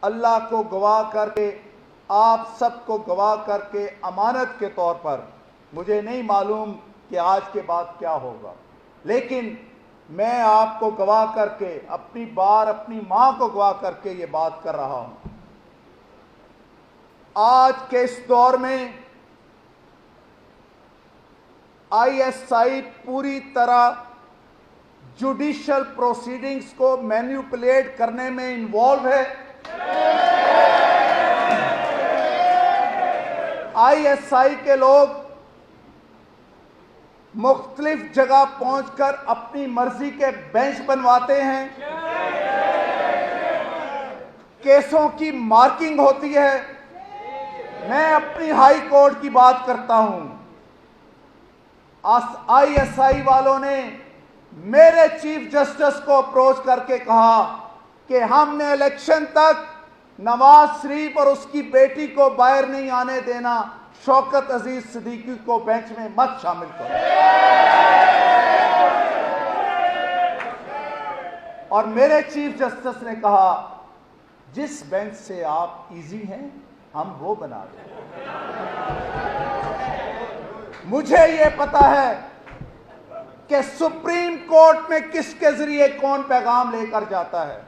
اللہ کو گواہ کر کے، آپ سب کو گواہ کر کے امانت کے طور پر، مجھے نہیں معلوم کہ آج کے بعد کیا ہوگا، لیکن میں آپ کو گواہ کر کے، اپنی ماں کو گواہ کر کے یہ بات کر رہا ہوں۔ آج کے اس دور میں آئی ایس آئی پوری طرح جوڈیشل پروسیڈنگز کو مینیپولیٹ کرنے میں انوالو ہے۔ آئی ایس آئی کے لوگ مختلف جگہ پہنچ کر اپنی مرضی کے بینچ بنواتے ہیں، کیسوں کی مارکنگ ہوتی ہے۔ میں اپنی ہائی کورٹ کی بات کرتا ہوں، آئی ایس آئی والوں نے میرے چیف جسٹس کو اپروچ کر کے کہا کہ ہم نے الیکشن تک نواز شریف اور اس کی بیٹی کو باہر نہیں آنے دینا، شوکت عزیز صدیقی کو بینچ میں مت شامل کرو۔ اور میرے چیف جسٹس نے کہا جس بینچ سے آپ ایزی ہیں ہم وہ بنا دیں۔ مجھے یہ پتا ہے کہ سپریم کورٹ میں کس کے ذریعے کون پیغام لے کر جاتا ہے۔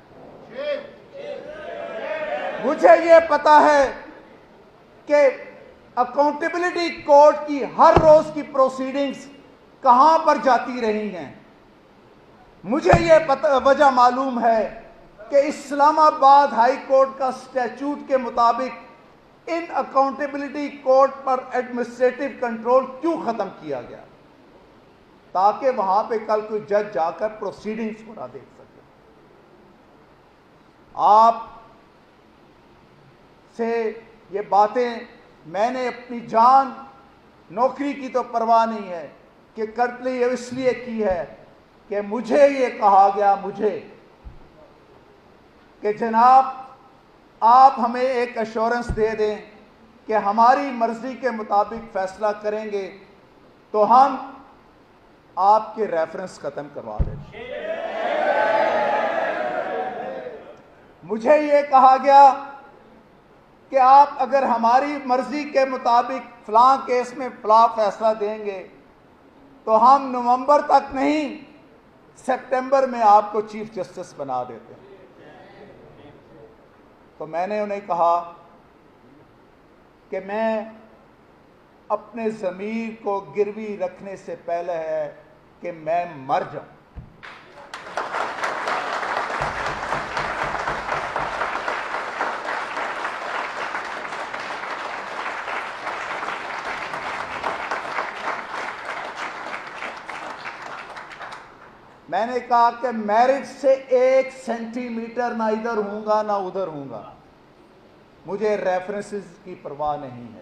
مجھے یہ پتا ہے کہ اکاؤنٹیبلٹی کورٹ کی ہر روز کی پروسیڈنگز کہاں پر جاتی رہی ہیں۔ مجھے یہ وجہ معلوم ہے کہ اسلام آباد ہائی کورٹ کا اسٹیچوٹ کے مطابق ان اکاؤنٹیبلٹی کورٹ پر ایڈمنسٹریٹو کنٹرول کیوں ختم کیا گیا، تاکہ وہاں پہ کل کوئی جج جا کر پروسیڈنگز کو نہ دیکھ سکے۔ آپ سے یہ باتیں میں نے اپنی جان نوکری کی تو پرواہ نہیں ہے کہ کرتلی اس لیے کی ہے کہ مجھے یہ کہا گیا کہ جناب آپ ہمیں ایک ایشورنس دے دیں کہ ہماری مرضی کے مطابق فیصلہ کریں گے تو ہم آپ کے ریفرنس ختم کروا دیں۔ مجھے یہ کہا گیا کہ آپ اگر ہماری مرضی کے مطابق فلاں کیس میں فلاں فیصلہ دیں گے تو ہم نومبر تک نہیں سپٹمبر میں آپ کو چیف جسٹس بنا دیتے ہیں۔ تو میں نے انہیں کہا کہ میں اپنے ضمیر کو گروی رکھنے سے پہلے ہے کہ میں مر جاؤں۔ میں نے کہا کہ میرج سے 1 سینٹی میٹر نہ ادھر ہوں گا نہ ادھر ہوں گا، مجھے ریفرنسز کی پرواہ نہیں ہے۔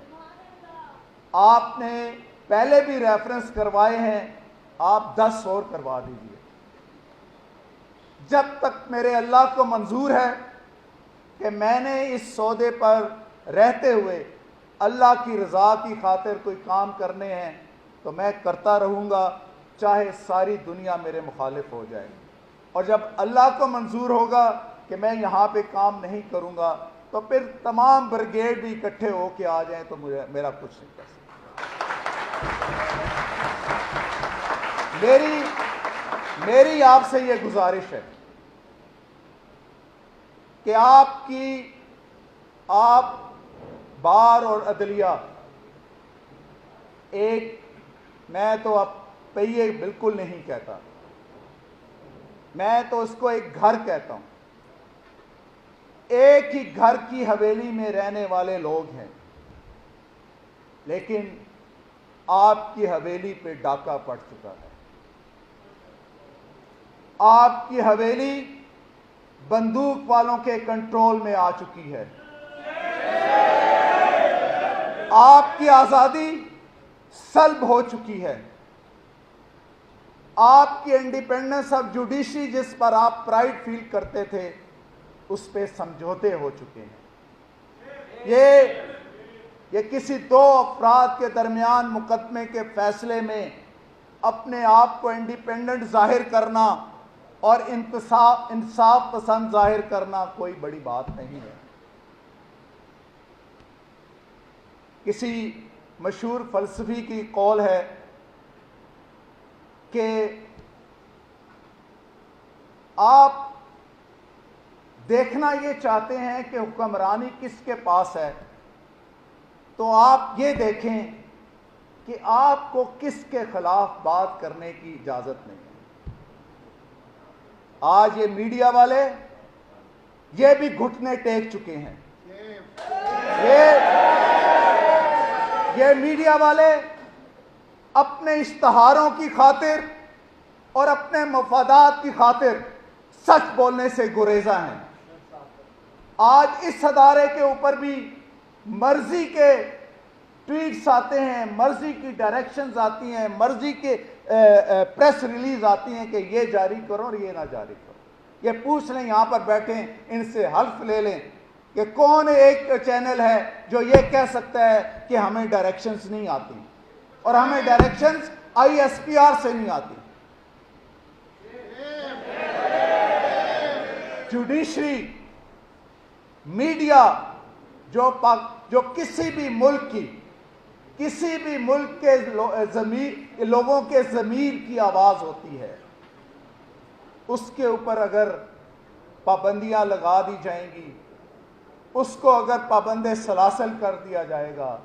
آپ نے پہلے بھی ریفرنس کروائے ہیں، آپ 10 اور کروا دیجئے۔ جب تک میرے اللہ کو منظور ہے کہ میں نے اس سودے پر رہتے ہوئے اللہ کی رضا کی خاطر کوئی کام کرنے ہیں تو میں کرتا رہوں گا، چاہے ساری دنیا میرے مخالف ہو جائے۔ اور جب اللہ کو منظور ہوگا کہ میں یہاں پہ کام نہیں کروں گا تو پھر تمام بریگیڈ بھی اکٹھے ہو کے آ جائیں تو میرا کچھ نہیں کر سکتا۔ میری آپ سے یہ گزارش ہے کہ آپ بار اور عدلیہ میں تو اب پہیے بالکل نہیں کہتا، میں تو اس کو ایک گھر کہتا ہوں۔ ایک ہی گھر کی حویلی میں رہنے والے لوگ ہیں، لیکن آپ کی حویلی پہ ڈاکہ پڑ چکا ہے۔ آپ کی حویلی بندوق والوں کے کنٹرول میں آ چکی ہے۔ آپ کی آزادی سلب ہو چکی ہے۔ آپ کی انڈیپینڈنس آف جوڈیشری جس پر آپ پرائیڈ فیل کرتے تھے اس پہ سمجھوتے ہو چکے ہیں۔ یہ کسی 2 افراد کے درمیان مقدمے کے فیصلے میں اپنے آپ کو انڈیپینڈنٹ ظاہر کرنا اور انصاف پسند ظاہر کرنا کوئی بڑی بات نہیں ہے۔ کسی مشہور فلسفی کی قول ہے کہ آپ دیکھنا یہ چاہتے ہیں کہ حکمرانی کس کے پاس ہے، تو آپ یہ دیکھیں کہ آپ کو کس کے خلاف بات کرنے کی اجازت نہیں ہے۔ آج یہ میڈیا والے یہ بھی گھٹنے ٹیک چکے ہیں۔ یہ میڈیا والے اپنے اشتہاروں کی خاطر اور اپنے مفادات کی خاطر سچ بولنے سے گریزاں ہیں۔ آج اس ادارے کے اوپر بھی مرضی کے ٹویٹس آتے ہیں، مرضی کی ڈائریکشنز آتی ہیں، مرضی کے پریس ریلیز آتی ہیں کہ یہ جاری کرو اور یہ نہ جاری کرو۔ یہ پوچھ لیں، یہاں پر بیٹھیں، ان سے حلف لے لیں کہ کون ایک چینل ہے جو یہ کہہ سکتا ہے کہ ہمیں ڈائریکشنز نہیں آتی، اور ہمیں ڈائریکشنز ISPR سے نہیں آتی۔ جوڈیشری، میڈیا جو کسی بھی ملک کے لوگوں کے ضمیر کی آواز ہوتی ہے، اس کے اوپر اگر پابندیاں لگا دی جائیں گی، اس کو اگر پابند سلاسل کر دیا جائے گا،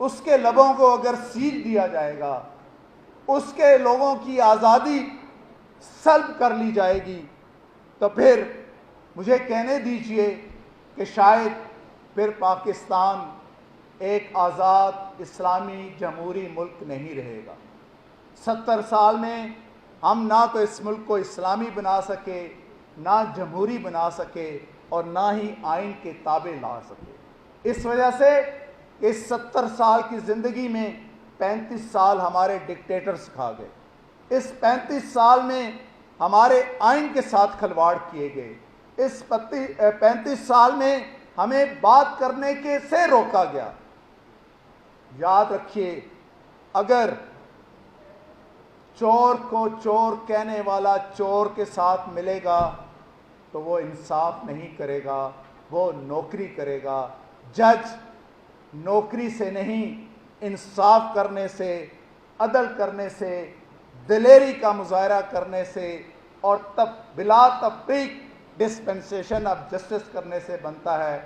اس کے لبوں کو اگر سیل دیا جائے گا، اس کے لوگوں کی آزادی سلب کر لی جائے گی، تو پھر مجھے کہنے دیجئے کہ شاید پھر پاکستان ایک آزاد اسلامی جمہوری ملک نہیں رہے گا۔ 70 سال میں ہم نہ تو اس ملک کو اسلامی بنا سکے، نہ جمہوری بنا سکے، اور نہ ہی آئین کے تابع لا سکے۔ اس وجہ سے اس 70 سال کی زندگی میں 35 سال ہمارے ڈکٹیٹرز کھا گئے۔ اس 35 سال میں ہمارے آئین کے ساتھ کھلواڑ کیے گئے۔ اس 35 سال میں ہمیں بات کرنے کے سے روکا گیا۔ یاد رکھیے، اگر چور کو چور کہنے والا چور کے ساتھ ملے گا تو وہ انصاف نہیں کرے گا، وہ نوکری کرے گا۔ جج نوکری سے نہیں، انصاف کرنے سے، عدل کرنے سے، دلیری کا مظاہرہ کرنے سے، اور بلا تفریق ڈسپنسیشن آف جسٹس کرنے سے بنتا ہے۔